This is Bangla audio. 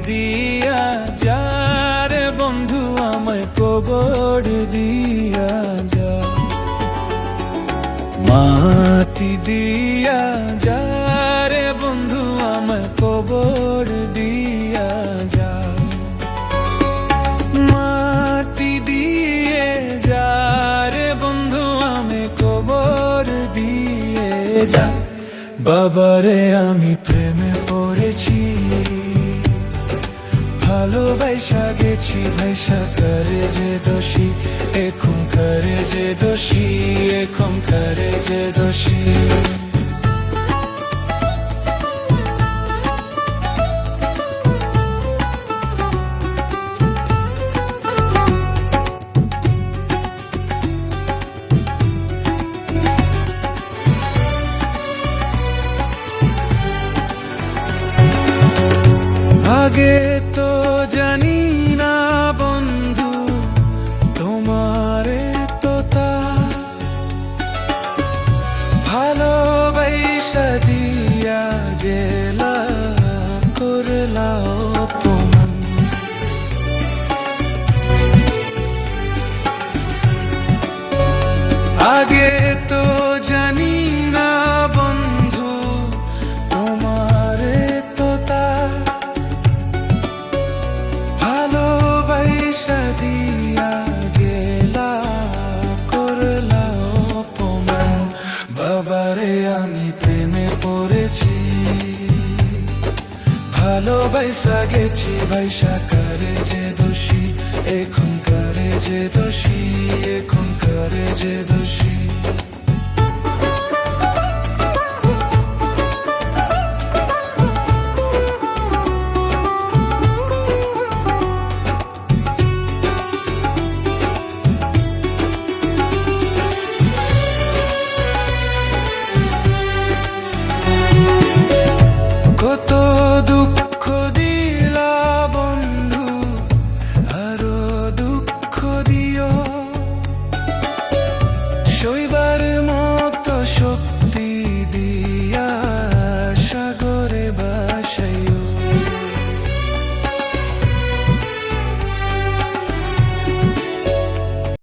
দিয়া যা রে বন্ধু আমায় কবর দিয়া যা, মাটি দিয়া যা রে বন্ধু আমায় কবর দিয়া যা, মাটি দিয়ে যা রে বন্ধু আমি কবর দিয়ে যা। বাবারে আমি প্রেমে পড়েছি, ভালোবাসা গেছি ভাইসা করে যে দোষী, এখন করে যে দোষী, এখন করে যে দোষী। আগে তো জানি না বন্ধু তোমারে তো তা ভালোবাসা দিয়া গেলা করলা অপমান। আগে তো জানি না বন্ধু তোমারে তো তা ভালোবাসা দিয়া গেলা করলা অপমান। বাবারে আমি প্রেমে পড়েছি, ভালোবাসা গেছি ভাইসা করে যে দোষী, এখন করে যে দোষী, এখন করে যে দোষী।